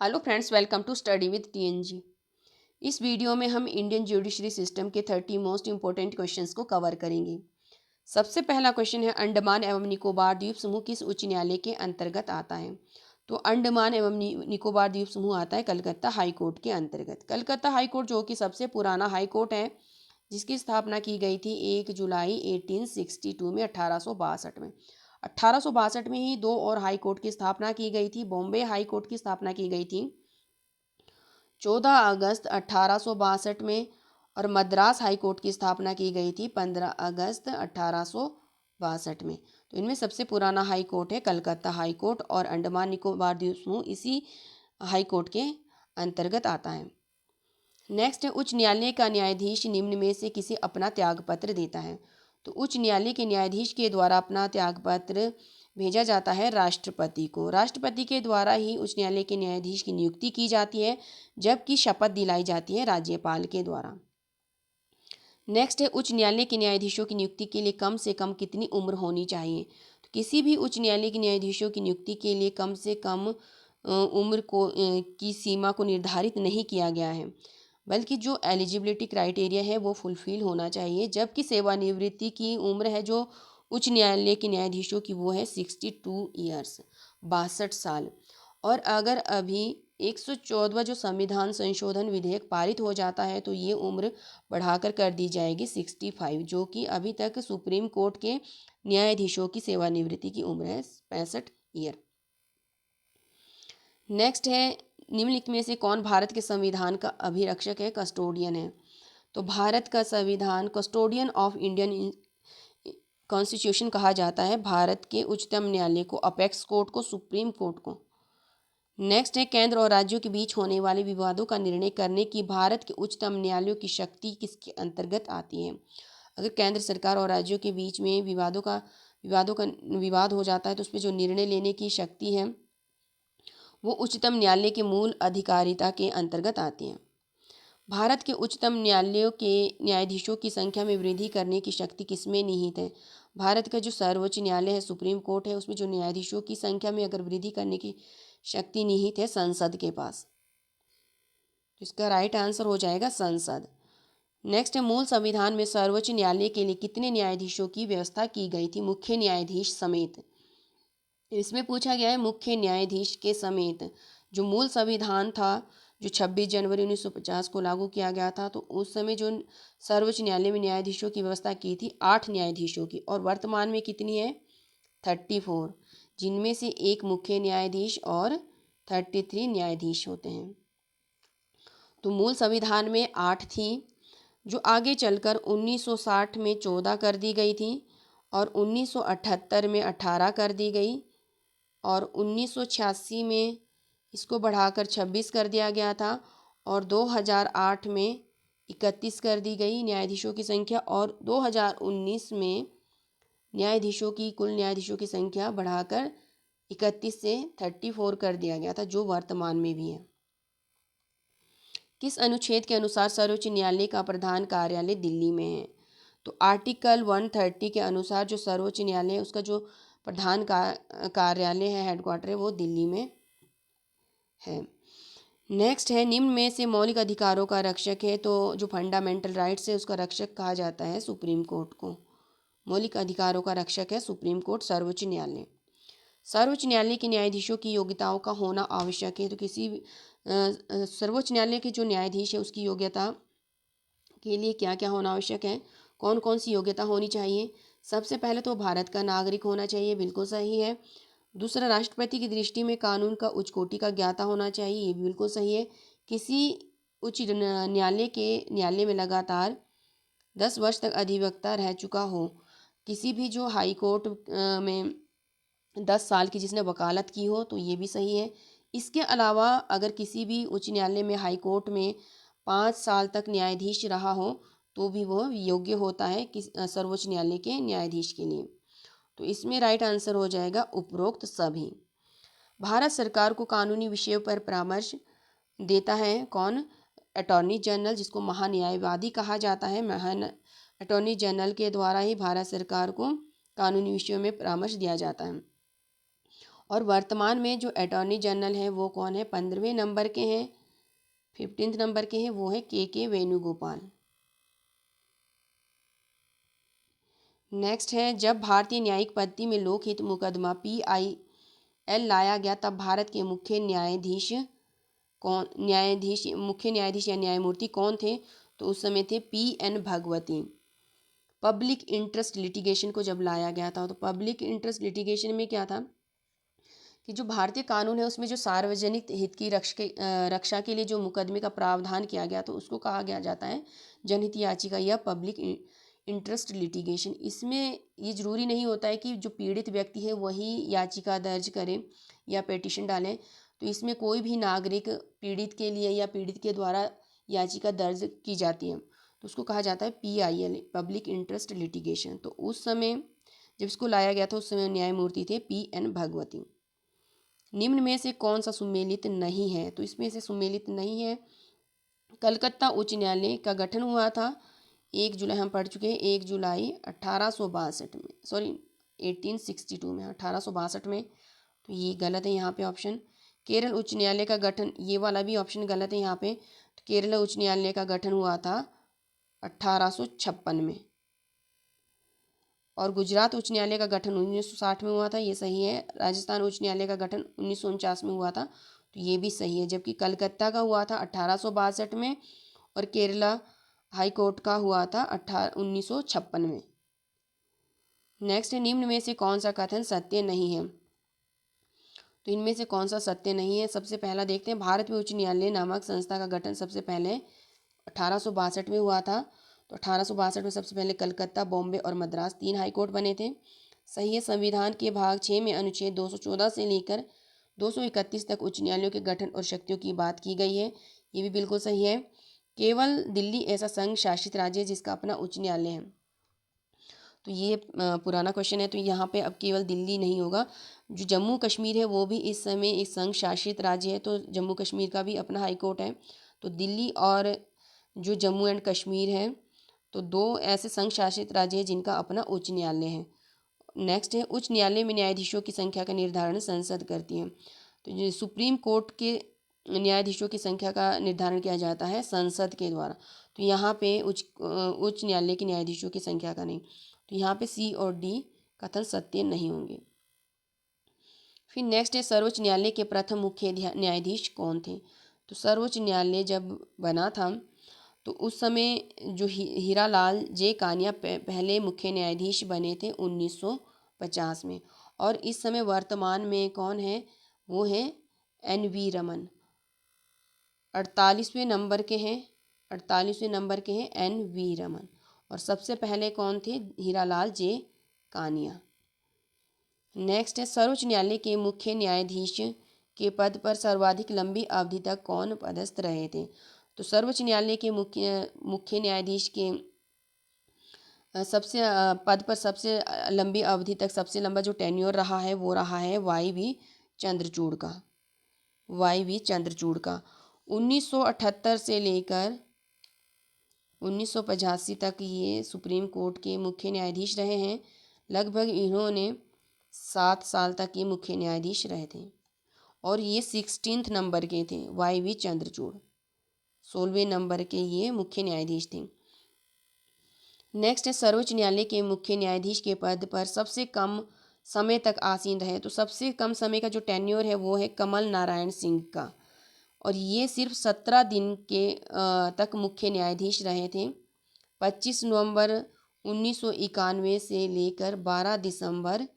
Hello friends, welcome to study with TNG. इस video में हम इंडियन जुडिशरी सिस्टम के 30 मोस्ट इंपॉर्टेंट क्वेश्चंस को कवर करेंगे। सबसे पहला क्वेश्चन है, अंडमान एवं निकोबार द्वीप समूह किस उच्च न्यायालय के अंतर्गत आता है? तो अंडमान एवं निकोबार द्वीप समूह आता है कलकत्ता हाई कोर्ट के अंतर्गत। कलकत्ता हाई कोर्ट जो कि सबसे पुराना हाई कोर्ट है, जिसकी स्थापना की गई थी 1 जुलाई 1862 में 1862 में। 1862 में ही दो और हाई कोर्ट की स्थापना की गई थी। बॉम्बे हाई कोर्ट की स्थापना की गई थी 14 अगस्त 1862 में और मद्रास हाई कोर्ट की स्थापना की गई थी 15 अगस्त 1862 में। तो इनमें सबसे पुराना हाई कोर्ट है कलकत्ता हाई कोर्ट और अंडमान निकोबार द्वीप समूह इसी हाई कोर्ट के अंतर्गत आता है। नेक्स्ट है, उच्च न्यायालय का न्यायाधीश निम्न में से किसे अपना त्यागपत्र देता है? तो उच्च न्यायालय के न्यायाधीश के द्वारा अपना त्यागपत्र भेजा जाता है राष्ट्रपति को। राष्ट्रपति के द्वारा ही उच्च न्यायालय के न्यायाधीश की नियुक्ति की जाती है, जबकि शपथ दिलाई जाती है राज्यपाल के द्वारा। नेक्स्ट है, उच्च न्यायालय के न्यायाधीशों की नियुक्ति के लिए कम से कम कितनी उम्र होनी चाहिए? तो किसी भी उच्च न्यायालय के न्यायाधीशों की नियुक्ति के लिए कम से कम उम्र की सीमा को निर्धारित नहीं किया गया है, बल्कि जो एलिजिबिलिटी क्राइटेरिया है वो फुलफिल होना चाहिए। जबकि सेवानिवृत्ति की उम्र है जो उच्च न्यायालय के न्यायाधीशों की, वो है 62 ईयर्स, 62 साल। और अगर अभी 114वां जो संविधान संशोधन विधेयक पारित हो जाता है तो ये उम्र बढ़ाकर कर दी जाएगी 65, जो कि अभी तक सुप्रीम कोर्ट के न्यायाधीशों की सेवानिवृत्ति की उम्र है 65 ईयर। नेक्स्ट है, निम्नलिखित में से कौन भारत के संविधान का अभिरक्षक है, कस्टोडियन है? तो भारत का संविधान कस्टोडियन ऑफ इंडियन कॉन्स्टिट्यूशन कहा जाता है भारत के उच्चतम न्यायालय को, अपेक्स कोर्ट को, सुप्रीम कोर्ट को। नेक्स्ट है, केंद्र और राज्यों के बीच होने वाले विवादों का निर्णय करने की भारत के उच्चतम न्यायालयों की शक्ति किसके अंतर्गत आती है? अगर केंद्र सरकार और राज्यों के बीच में विवाद हो जाता है तो उस पर जो निर्णय लेने की शक्ति है वो उच्चतम न्यायालय के मूल अधिकारिता के अंतर्गत आती है। भारत के उच्चतम न्यायालयों के न्यायाधीशों की संख्या में वृद्धि करने की शक्ति किसमें निहित है? भारत का जो सर्वोच्च न्यायालय है, सुप्रीम कोर्ट है, उसमें जो न्यायाधीशों की संख्या में अगर वृद्धि करने की शक्ति निहित है संसद के पास। इसका राइट आंसर हो जाएगा संसद। नेक्स्ट है, मूल संविधान में सर्वोच्च न्यायालय के लिए कितने न्यायाधीशों की व्यवस्था की गई थी, मुख्य न्यायाधीश समेत? इसमें पूछा गया है मुख्य न्यायाधीश के समेत। जो मूल संविधान था जो 26 जनवरी 1950 को लागू किया गया था, तो उस समय जो सर्वोच्च न्यायालय में न्यायाधीशों की व्यवस्था की थी 8 न्यायाधीशों की, और वर्तमान में कितनी है? 34, जिनमें से एक मुख्य न्यायाधीश और 33 न्यायाधीश होते हैं। तो मूल संविधान में 8 थी, जो आगे चलकर 1960 में 14 कर दी गई थी और 1978 में 18 कर दी गई और 1986 में इसको बढ़ाकर 26 कर दिया गया था और 2008 में 31 कर दी गई न्यायाधीशों की संख्या, और 2019 में कुल न्यायाधीशों की संख्या बढ़ाकर 31 से 34 कर दिया गया था, जो वर्तमान में भी है। किस अनुच्छेद के अनुसार सर्वोच्च न्यायालय का प्रधान कार्यालय दिल्ली में है? तो आर्टिकल 130 के अनुसार जो सर्वोच्च न्यायालय है उसका जो प्रधान कार्यालय है, हेडक्वार्टर है, वो दिल्ली में है। नेक्स्ट है, निम्न में से मौलिक अधिकारों का रक्षक है? तो जो फंडामेंटल राइट्स है उसका रक्षक कहा जाता है सुप्रीम कोर्ट को। मौलिक अधिकारों का रक्षक है सुप्रीम कोर्ट, सर्वोच्च न्यायालय। सर्वोच्च न्यायालय के न्यायाधीशों की योग्यताओं का होना आवश्यक है। तो किसी सर्वोच्च न्यायालय के जो न्यायाधीश है उसकी योग्यता के लिए क्या क्या होना आवश्यक है, कौन कौन सी योग्यता होनी चाहिए? सबसे पहले तो भारत का नागरिक होना चाहिए, बिल्कुल सही है। दूसरा, राष्ट्रपति की दृष्टि में कानून का उच्च कोटि का ज्ञाता होना चाहिए, ये भी बिल्कुल सही है। किसी उच्च न्यायालय में लगातार 10 वर्ष तक अधिवक्ता रह चुका हो। किसी भी जो हाई कोर्ट में 10 साल की जिसने वकालत की हो, तो ये भी सही है। इसके अलावा अगर किसी भी उच्च न्यायालय में हाई कोर्ट में 5 साल तक न्यायाधीश रहा हो तो भी वह योग्य होता है सर्वोच्च न्यायालय के न्यायाधीश के लिए। तो इसमें राइट आंसर हो जाएगा उपरोक्त सभी। भारत सरकार को कानूनी विषयों पर परामर्श देता है कौन? अटॉर्नी जनरल, जिसको महान्यायवादी कहा जाता है। अटॉर्नी जनरल के द्वारा ही भारत सरकार को कानूनी विषयों में परामर्श दिया जाता है। और वर्तमान में जो अटॉर्नी जनरल हैं वो कौन है, 15वें नंबर के हैं, 15th नंबर के हैं, वो है के वेणुगोपाल। नेक्स्ट है, जब भारतीय न्यायिक पद्धति में लोकहित मुकदमा PIL लाया गया तब भारत के मुख्य न्यायाधीश या न्यायमूर्ति कौन थे, तो उस समय थे PN Bhagwati. Public interest litigation को जब लाया गया था, तो पब्लिक इंटरेस्ट लिटिगेशन में क्या था कि जो भारतीय कानून है उसमें जो सार्वजनिक हित की रक्षा के लिए जो मुकदमे का प्रावधान किया गया, तो उसको कहा गया जाता है जनहित याचिका या पब्लिक इंटरेस्ट लिटिगेशन। इसमें ये जरूरी नहीं होता है कि जो पीड़ित व्यक्ति है वही याचिका दर्ज करे या पिटीशन डालें, तो इसमें कोई भी नागरिक पीड़ित के लिए या पीड़ित के द्वारा याचिका दर्ज की जाती है, तो उसको कहा जाता है PIL, पब्लिक इंटरेस्ट लिटिगेशन। तो उस समय जब इसको लाया गया था उस समय न्यायमूर्ति थे PN भगवती। निम्न में से कौन सा सुमेलित नहीं है, तो इसमें से सुमेलित नहीं है, कलकत्ता उच्च न्यायालय का गठन हुआ था 1 जुलाई, हम पढ़ चुके हैं 1 जुलाई 1862 में, सॉरी 1862 में, 1862 में, तो ये गलत है यहाँ पे ऑप्शन। केरल उच्च न्यायालय का गठन, ये वाला भी ऑप्शन गलत है यहाँ पे, तो केरल उच्च न्यायालय का गठन हुआ था 1856 में। और गुजरात उच्च न्यायालय का गठन 1960 में हुआ था, ये सही है। राजस्थान उच्च न्यायालय का गठन 1949 में हुआ था, तो ये भी सही है। जबकि कलकत्ता का हुआ था 1862 में और केरला हाई कोर्ट का हुआ था 1956 में। नेक्स्ट है, निम्न में से कौन सा कथन सत्य नहीं है, तो इनमें से कौन सा सत्य नहीं है। सबसे पहला देखते हैं, भारत में उच्च न्यायालय नामक संस्था का गठन सबसे पहले 1862 में हुआ था, तो 1862 में सबसे पहले कलकत्ता, बॉम्बे और मद्रास 3 हाई कोर्ट बने थे। सही है। संविधान के भाग 6 में अनुच्छेद 214 से लेकर 231 तक उच्च न्यायालयों के गठन और शक्तियों की बात की गई है, ये भी बिल्कुल सही है। केवल दिल्ली ऐसा संघ शासित राज्य है जिसका अपना उच्च न्यायालय है, तो ये पुराना क्वेश्चन है, तो यहाँ पे अब केवल दिल्ली नहीं होगा। जो जम्मू कश्मीर है वो भी इस समय एक संघ शासित राज्य है, तो जम्मू कश्मीर का भी अपना हाई कोर्ट है। तो दिल्ली और जो जम्मू एंड कश्मीर है, तो 2 ऐसे संघ शासित राज्य हैं जिनका अपना उच्च न्यायालय है। नेक्स्ट है, उच्च न्यायालय में न्यायाधीशों की संख्या का निर्धारण संसद करती है, तो जो सुप्रीम कोर्ट के न्यायाधीशों की संख्या का निर्धारण किया जाता है संसद के द्वारा। तो यहाँ पे उच्च न्यायालय के न्यायाधीशों की संख्या का नहीं, तो यहाँ पे C और D कथन सत्य नहीं होंगे। फिर नेक्स्ट है, सर्वोच्च न्यायालय के प्रथम मुख्य न्यायाधीश कौन थे, तो सर्वोच्च न्यायालय जब बना था तो उस समय जो हीरालाल जे कानिया पहले मुख्य न्यायाधीश बने थे 1950 में, और इस समय वर्तमान में कौन है, वो है NV रमन। 48वें नंबर के हैं, 48वें नंबर के हैं NV रमन, और सबसे पहले कौन थे, हीरालाल जे कानिया। नेक्स्ट है, सर्वोच्च न्यायालय के मुख्य न्यायाधीश के पद पर सर्वाधिक लंबी अवधि तक कौन पदस्थ रहे थे, तो सर्वोच्च न्यायालय के मुख्य न्यायाधीश के सबसे पद पर सबसे लंबी अवधि तक सबसे लंबा जो टेन्योर रहा है वो रहा है YV चंद्रचूड़ का। YV चंद्रचूड़ का 1978 से लेकर 1985 तक ये सुप्रीम कोर्ट के मुख्य न्यायाधीश रहे हैं। लगभग इन्होंने 7 साल तक ये मुख्य न्यायाधीश रहे थे, और ये 16th नंबर के थे। YV चंद्रचूड़ 16वें नंबर के ये मुख्य न्यायाधीश थे। नेक्स्ट है, सर्वोच्च न्यायालय के मुख्य न्यायाधीश के पद पर सबसे कम समय तक आसीन रहे, तो सबसे कम समय का जो टेन्योर है वो है कमल नारायण सिंह का, और ये सिर्फ 17 दिन के तक मुख्य न्यायाधीश रहे थे। 25 नवंबर 1991 से लेकर 12 दिसंबर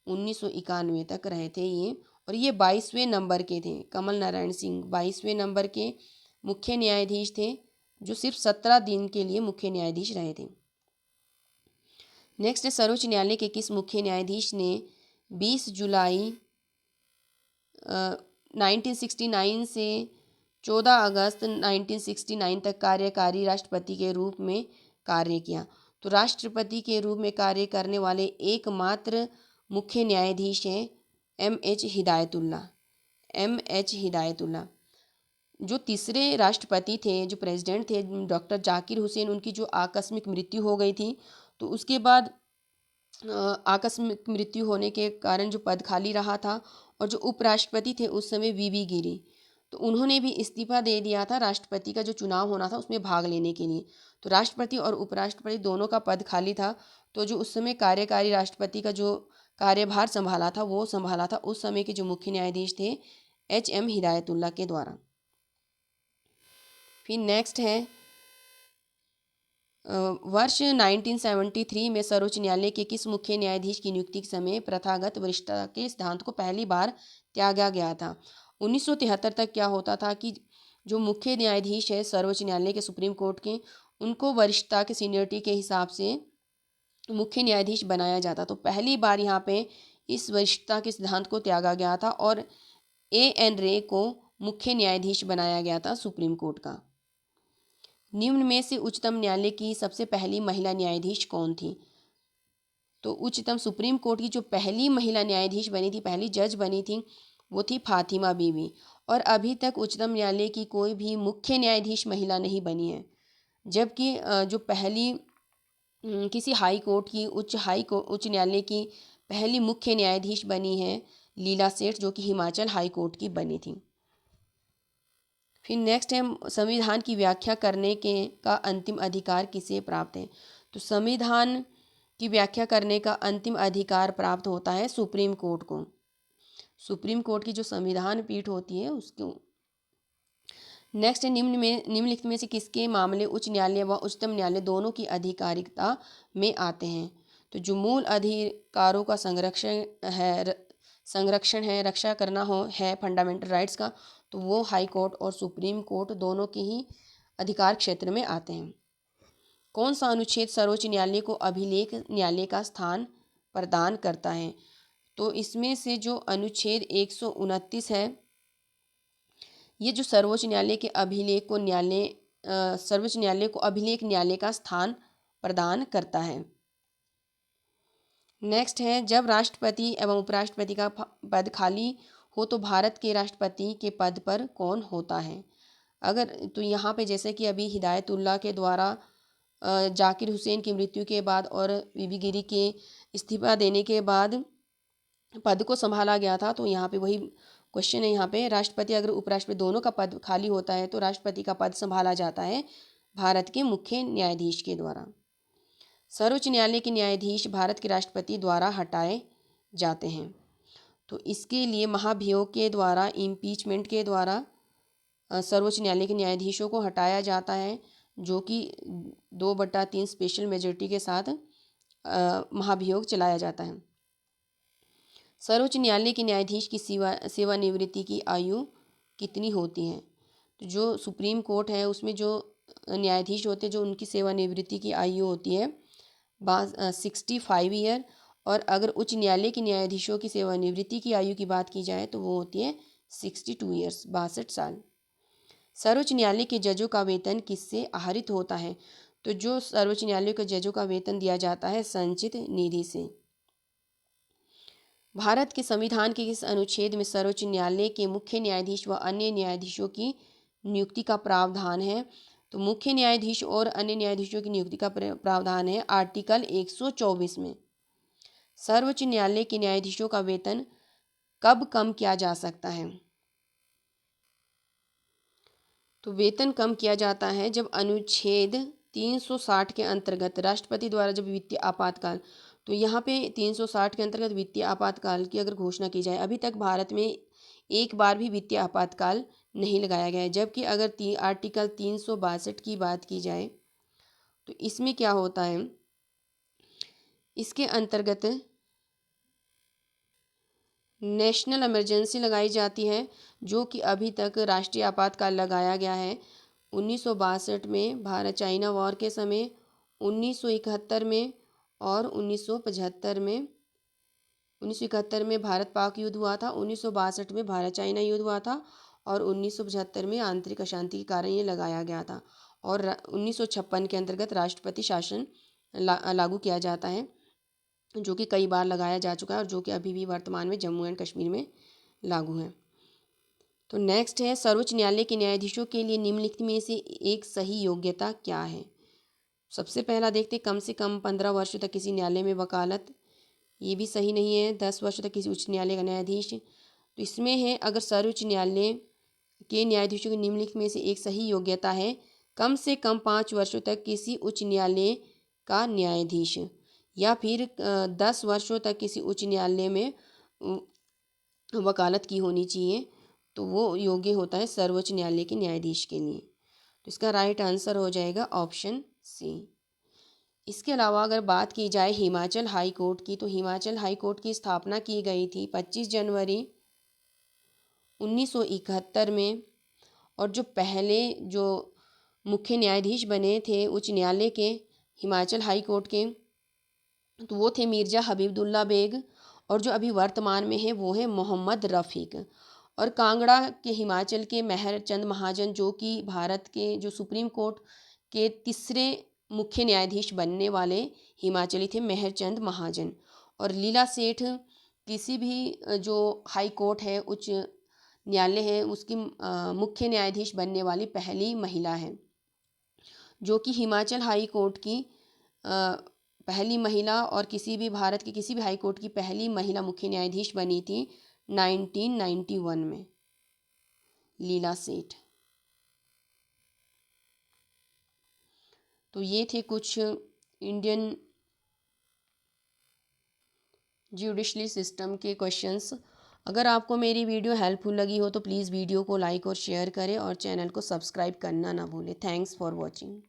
1991 तक रहे थे ये, और ये 22वें नंबर के थे। कमल नारायण सिंह 22वें नंबर के मुख्य न्यायाधीश थे, जो सिर्फ 17 दिन के लिए मुख्य न्यायाधीश रहे थे। नेक्स्ट है, सर्वोच्च न्यायालय के किस मुख्य न्यायाधीश ने 20 जुलाई 1969 से 14 अगस्त 1969 तक कार्यकारी राष्ट्रपति के रूप में कार्य किया, तो राष्ट्रपति के रूप में कार्य करने वाले एकमात्र मुख्य न्यायाधीश हैं MH हिदायतुल्ला। MH हिदायतुल्ला। जो तीसरे राष्ट्रपति थे, जो प्रेसिडेंट थे डॉक्टर जाकिर हुसैन, उनकी जो आकस्मिक मृत्यु हो गई थी, तो उसके बाद आकस्मिक मृत्यु होने के कारण जो पद खाली रहा था, और जो उपराष्ट्रपति थे उस समय वीवी गिरी, तो उन्होंने भी इस्तीफा दे दिया था राष्ट्रपति का जो चुनाव होना था उसमें भाग लेने के लिए। तो राष्ट्रपति और उपराष्ट्रपति दोनों का पद खाली था। तो जो उस समय कार्यकारी राष्ट्रपति का जो कार्यभार संभाला था वो संभाला था उस समय के जो मुख्य न्यायाधीश थे एच.एम. हिदायतुल्ला के द्वारा। फिर नेक्स्ट है वर्ष 1973 में सर्वोच्च न्यायालय के किस मुख्य न्यायाधीश की नियुक्ति के समय प्रथागत वरिष्ठता के सिद्धांत को पहली बार त्यागा गया था। 1973 तक क्या होता था कि जो मुख्य न्यायाधीश है सर्वोच्च न्यायालय के, सुप्रीम कोर्ट के, उनको वरिष्ठता के सीनियरिटी के हिसाब से मुख्य न्यायाधीश बनाया जाता। तो पहली बार यहाँ पे इस वरिष्ठता के सिद्धांत को त्यागा गया था और A.N. रे को मुख्य न्यायाधीश बनाया गया था सुप्रीम कोर्ट का। निम्न में से उच्चतम न्यायालय की सबसे पहली महिला न्यायाधीश कौन थी? तो उच्चतम सुप्रीम कोर्ट की जो पहली महिला न्यायाधीश बनी थी, पहली जज बनी थी, वो थी फातिमा बीवी। और अभी तक उच्चतम न्यायालय की कोई भी मुख्य न्यायाधीश महिला नहीं बनी है। जबकि जो पहली किसी हाई कोर्ट की उच्च न्यायालय की पहली मुख्य न्यायाधीश बनी है लीला सेठ, जो कि हिमाचल हाई कोर्ट की बनी थी। फिर नेक्स्ट है संविधान की व्याख्या करने के का अंतिम अधिकार किसे प्राप्त है? तो संविधान की व्याख्या करने का अंतिम अधिकार प्राप्त होता है सुप्रीम कोर्ट को। सुप्रीम कोर्ट की जो संविधान पीठ होती है उसको। नेक्स्ट है निम्नलिखित में से किसके मामले उच्च न्यायालय व उच्चतम न्यायालय दोनों की आधिकारिकता में आते हैं? तो जो मूल अधिकारों का संरक्षण है, रक्षा करना है फंडामेंटल राइट्स का, तो वो हाई कोर्ट और सुप्रीम कोर्ट दोनों के ही अधिकार क्षेत्र में आते हैं। कौन सा अनुच्छेद सर्वोच्च न्यायालय को अभिलेख न्यायालय का स्थान प्रदान करता है? तो इसमें से जो अनुच्छेद 129 है, ये जो सर्वोच्च न्यायालय के अभिलेख को सर्वोच्च न्यायालय को अभिलेख न्यायालय का स्थान प्रदान करता है। नेक्स्ट है जब राष्ट्रपति एवं उपराष्ट्रपति का पद खाली हो तो भारत के राष्ट्रपति के पद पर कौन होता है? अगर तो यहाँ पे जैसे कि अभी हिदायतुल्ला के द्वारा जाकिर हुसैन की मृत्यु के बाद और वीवी गिरी के इस्तीफा देने के बाद पद को संभाला गया था, तो यहाँ पे वही क्वेश्चन है। यहाँ पे राष्ट्रपति अगर उपराष्ट्रपति दोनों का पद खाली होता है तो राष्ट्रपति का पद संभाला जाता है भारत के मुख्य न्यायाधीश के द्वारा। सर्वोच्च न्यायालय के न्यायाधीश भारत के राष्ट्रपति द्वारा हटाए जाते हैं। तो इसके लिए महाभियोग के द्वारा, इम्पीचमेंट के द्वारा सर्वोच्च न्यायालय के न्यायाधीशों को हटाया जाता है, जो कि 2/3 स्पेशल मेजॉरिटी के साथ महाभियोग चलाया जाता है। सर्वोच्च न्यायालय के न्यायाधीश की सेवानिवृत्ति की आयु कितनी होती है? तो जो सुप्रीम कोर्ट है उसमें जो न्यायाधीश होते हैं जो उनकी सेवानिवृत्ति की आयु होती है 65 ईयर। और अगर उच्च न्यायालय के न्यायाधीशों की सेवानिवृत्ति की आयु की बात की जाए तो वो होती है 62 ईयर्स, 62 साल। सर्वोच्च न्यायालय के जजों का वेतन किससे आहरित होता है? तो जो सर्वोच्च न्यायालय के जजों का वेतन दिया जाता है संचित निधि से। भारत के संविधान के किस अनुच्छेद में सर्वोच्च न्यायालय के मुख्य न्यायाधीश व अन्य न्यायाधीशों की नियुक्ति का प्रावधान है? तो मुख्य न्यायाधीश और अन्य न्यायाधीशों की नियुक्ति का प्रावधान है आर्टिकल 124 में। सर्वोच्च न्यायालय के न्यायाधीशों का वेतन कब कम किया जा सकता है? तो वेतन कम किया जाता है जब अनुच्छेद 360 के अंतर्गत राष्ट्रपति द्वारा जब वित्तीय आपातकाल, तो यहाँ पे 360 के अंतर्गत वित्तीय आपातकाल की अगर घोषणा की जाए, अभी तक भारत में एक बार भी वित्तीय आपातकाल नहीं लगाया गया है। जबकि अगर आर्टिकल 362 की बात की जाए तो इसमें क्या होता है, इसके अंतर्गत नेशनल इमरजेंसी लगाई जाती है, जो कि अभी तक राष्ट्रीय आपातकाल लगाया गया है 1962 में भारत चाइना वॉर के समय, 1971 में और 1975 में। 1971 में भारत पाक युद्ध हुआ था, 1962 में भारत चाइना युद्ध हुआ था और 1975 में आंतरिक अशांति के कारण ये लगाया गया था। और 1956 के अंतर्गत राष्ट्रपति शासन लागू किया जाता है, जो कि कई बार लगाया जा चुका है और जो कि अभी भी वर्तमान में जम्मू एंड कश्मीर में लागू है। तो नेक्स्ट है सर्वोच्च न्यायालय के न्यायाधीशों के लिए निम्नलिखित में से एक सही योग्यता क्या है? सबसे पहला देखते कम से कम 15 वर्षों तक किसी न्यायालय में वकालत ये भी सही नहीं है। 10 वर्षों तक किसी उच्च न्यायालय का न्यायाधीश, तो इसमें है अगर सर्वोच्च न्यायालय के न्यायाधीशों की निम्नलिखित में से एक सही योग्यता है, कम से कम 5 वर्षों तक किसी उच्च न्यायालय का न्यायाधीश, या फिर 10 वर्षों तक किसी उच्च न्यायालय में वकालत की होनी चाहिए, तो वो योग्य होता है सर्वोच्च न्यायालय के न्यायाधीश के लिए। तो इसका राइट आंसर हो जाएगा ऑप्शन सी। इसके अलावा अगर बात की जाए हिमाचल हाई कोर्ट की, तो हिमाचल हाई कोर्ट की स्थापना की गई थी 25 जनवरी 1971 में, और जो पहले जो मुख्य न्यायाधीश बने थे उच्च न्यायालय के हिमाचल हाई कोर्ट के, तो वो थे मिर्ज़ा हबीबुल्ला बेग, और जो अभी वर्तमान में है वो है मोहम्मद रफ़ीक। और कांगड़ा के हिमाचल के मेहर चंद महाजन, जो कि भारत के जो सुप्रीम कोर्ट के तीसरे मुख्य न्यायाधीश बनने वाले हिमाचली थे, मेहर चंद महाजन। और लीला सेठ किसी भी जो हाई कोर्ट है, उच्च न्यायालय है, उसकी मुख्य न्यायाधीश बनने वाली पहली महिला है, जो कि हिमाचल हाई कोर्ट की पहली महिला और किसी भी भारत के किसी भी हाई कोर्ट की पहली महिला मुख्य न्यायाधीश बनी थी 1991 में, लीला सेठ। तो ये थे कुछ इंडियन जुडिशरी सिस्टम के क्वेश्चंस। अगर आपको मेरी वीडियो हेल्पफुल लगी हो तो प्लीज़ वीडियो को लाइक और शेयर करें और चैनल को सब्सक्राइब करना ना भूलें। Thanks for watching.